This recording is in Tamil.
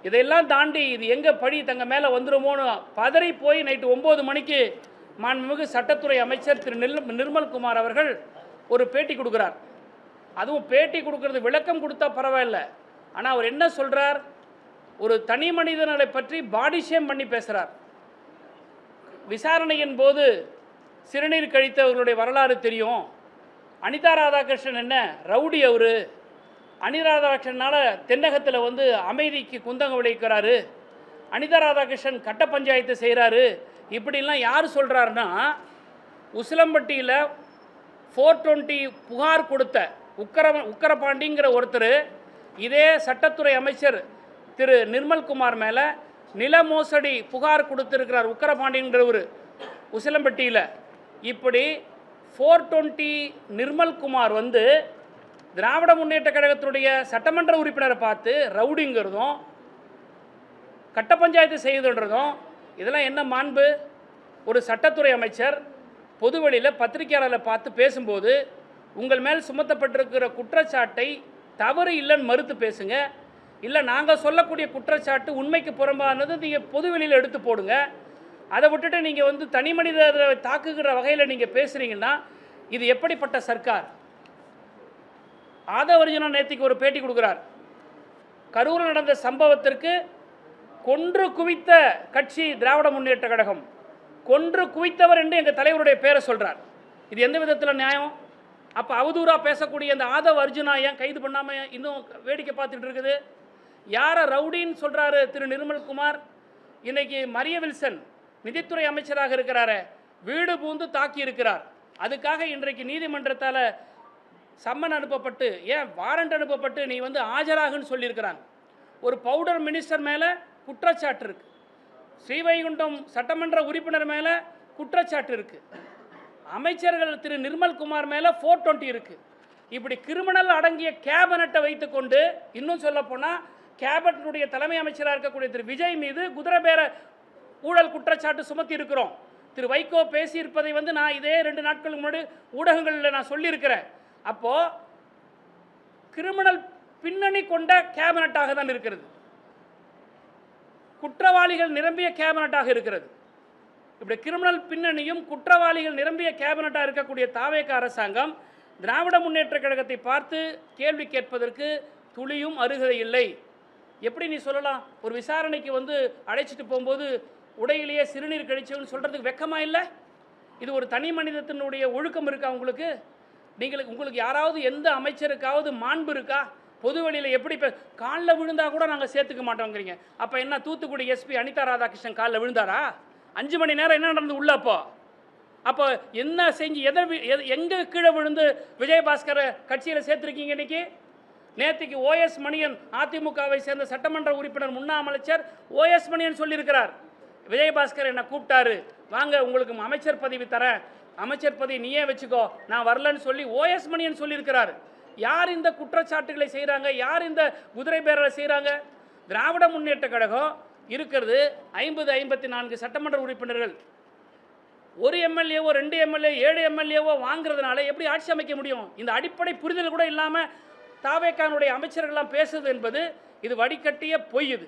இதையெல்லாம் தாண்டி இது எங்கே பழி தங்க மேலே வந்துருமோன்னு பதறி போய் நைட்டு 9 மணிக்கு மாண்புமிகு சட்டத்துறை அமைச்சர் திரு நிர்மல்குமார் அவர்கள் ஒரு பேட்டி கொடுக்குறார். அதுவும் பேட்டி கொடுக்கறது விளக்கம் கொடுத்தா பரவாயில்ல, ஆனால் அவர் என்ன சொல்கிறார், ஒரு தனி மனிதனை பற்றி பாடி ஷேம் பண்ணி பேசுகிறார். விசாரணையின் போது சிறுநீர் கழித்தவர்களுடைய வரலாறு தெரியும். அனிதா ராதாகிருஷ்ணன் என்ன ரவுடி, அவர் அனிதா ராதாகிருஷ்ணனால் தென்னகத்தில் வந்து அமைதிக்கு குந்தகம் விளைவிக்கிறாரு, அனிதா ராதாகிருஷ்ணன் கட்ட பஞ்சாயத்து செய்கிறாரு, இப்படிலாம் யார் சொல்கிறாருன்னா, உசிலம்பட்டியில் 420 புகார் கொடுத்த உக்கரபாண்டிங்கிற ஒருத்தர் இதே சட்டத்துறை அமைச்சர் திரு நிர்மல்குமார் மேலே நில மோசடி புகார் கொடுத்துருக்கிறார். உக்கரபாண்டிங்கிறவர் உசிலம்பட்டியில். இப்படி 420 நிர்மல்குமார் வந்து திராவிட முன்னேற்ற கழகத்தினுடைய சட்டமன்ற உறுப்பினரை பார்த்து ரவுடிங்கிறதும் கட்ட பஞ்சாயத்து செய்துன்றதும் இதெல்லாம் என்ன மாண்பு? ஒரு சட்டத்துறை அமைச்சர் பொதுவெளியில் பத்திரிகையாளர்களை பார்த்து பேசும்போது உங்கள் மேல் சுமத்தப்பட்டிருக்கிற குற்றச்சாட்டை தவறு இல்லைன்னு மறுத்து பேசுங்க, இல்லை நாங்கள் சொல்லக்கூடிய குற்றச்சாட்டு உண்மைக்கு புறம்பானது நீங்கள் பொதுவெளியில் எடுத்து போடுங்க. அதை விட்டுட்டு நீங்கள் வந்து தனி மனிதரை தாக்குகிற வகையில் நீங்கள் பேசுகிறீங்கன்னா இது எப்படிப்பட்ட சர்க்கார்? ஆதவர்ஜுனா நேத்திக்கு ஒரு பேட்டி கொடுக்குறார். கரூரில் நடந்த சம்பவத்திற்கு கொன்று குவித்த கட்சி திராவிட முன்னேற்ற கழகம், கொன்று குவித்தவர் என்று எங்கள் தலைவருடைய பேரை சொல்கிறார். இது எந்த விதத்தில் நியாயம்? அப்போ அவதூறாக பேசக்கூடிய அந்த ஆதவ் அர்ஜுனா ஏன் கைது பண்ணாமல் இன்னும் வேடிக்கை பார்த்துட்டு இருக்குது? யாரை ரவுடின்னு சொல்கிறாரு திரு நிர்மல்குமார்? இன்றைக்கி மரிய வில்சன் நிதித்துறை அமைச்சராக இருக்கிறாரு, வீடு பூந்து தாக்கி இருக்கிறார். அதுக்காக இன்றைக்கு நீதிமன்றத்தால் சம்மன் அனுப்பப்பட்டு, ஏன் வாரண்ட் அனுப்பப்பட்டு நீ வந்து ஆஜராகுன்னு சொல்லியிருக்கிறாங்க. ஒரு பவுடர் மினிஸ்டர் மேலே குற்றச்சாட்டு இருக்குது, ஸ்ரீவைகுண்டம் சட்டமன்ற உறுப்பினர் மேலே குற்றச்சாட்டு இருக்குது, அமைச்சர்கள் திரு நிர்மல்குமார் மேலே 420 இருக்குது. இப்படி கிரிமினல் அடங்கிய கேபினட்டை வைத்துக்கொண்டு, இன்னும் சொல்லப்போனால் கேபினட்டுடைய தலைமை அமைச்சராக இருக்கக்கூடிய திரு விஜய் மீது குதிரை பேர ஊழல் குற்றச்சாட்டு சுமத்தி இருக்கிறோம். திரு வைகோ பேசியிருப்பதை வந்து நான் இதே 2 நாட்களுக்கு முன்னாடி ஊடகங்களில் நான் சொல்லியிருக்கிறேன். அப்போது கிரிமினல் பின்னணி கொண்ட கேபினட்டாக தான் இருக்கிறது, குற்றவாளிகள் நிரம்பிய கேபினட்டாக இருக்கிறது. இப்படி கிரிமினல் பின்னணியும் குற்றவாளிகள் நிரம்பிய கேபினட்டாக இருக்கக்கூடிய தாவேக அரசாங்கம் திராவிட முன்னேற்ற கழகத்தை பார்த்து கேள்வி கேட்பதற்கு துளியும் அருகதை இல்லை. எப்படி நீ சொல்லலாம்? ஒரு விசாரணைக்கு வந்து அழைச்சிட்டு போகும்போது உடையிலேயே சிறுநீர் கழிச்சவன்னு சொல்கிறதுக்கு வெக்கமா இல்லை? இது ஒரு தனி மனிதத்தினுடைய ஒழுக்கம் இருக்கா உங்களுக்கு? உங்களுக்கு யாராவது எந்த அமைச்சருக்காவது மாண்பு இருக்கா? பொதுவெளியில் எப்படி காலில் விழுந்தா கூட நாங்கள் சேர்த்துக்க மாட்டோங்கிறீங்க. அப்போ என்ன தூத்துக்குடி எஸ்பி அனிதா ராதாகிருஷ்ணன் காலில் விழுந்தாரா? 5 மணி நேரம் என்ன நடந்து உள்ள? அப்போ என்ன செஞ்சு எங்கே கீழே விழுந்து விஜயபாஸ்கரை கட்சியில் சேர்த்துருக்கீங்க? இன்னைக்கு நேற்றுக்கு ஓஎஸ் மணியன் அதிமுகவை சேர்ந்த சட்டமன்ற உறுப்பினர் முன்னாள் அமைச்சர் ஓஎஸ் மணியன் சொல்லியிருக்கிறார், விஜயபாஸ்கர் என்னை கூப்பிட்டாரு, வாங்க உங்களுக்கு அமைச்சர் பதவி தரேன், அமைச்சர் பதவி நீயே வச்சுக்கோ, நான் வரலன்னு சொல்லி ஓஎஸ் மணியன் சொல்லியிருக்கிறார். யார் இந்த குற்றச்சாட்டுகளை செய்கிறாங்க? யார் இந்த குதிரை பேரலை செய்கிறாங்க? திராவிட முன்னேற்ற கழகம் இருக்கிறது 54 சட்டமன்ற உறுப்பினர்கள். ஒரு எம்எல்ஏவோ 2 எம்எல்ஏ 7 எம்எல்ஏவோ வாங்குறதுனால எப்படி ஆட்சி அமைக்க முடியும்? இந்த அடிப்படை புரிதல் கூட இல்லாமல் தாவேக்கானுடைய அமைச்சர்கள்லாம் பேசுவது என்பது இது வடிகட்டிய பொய். இது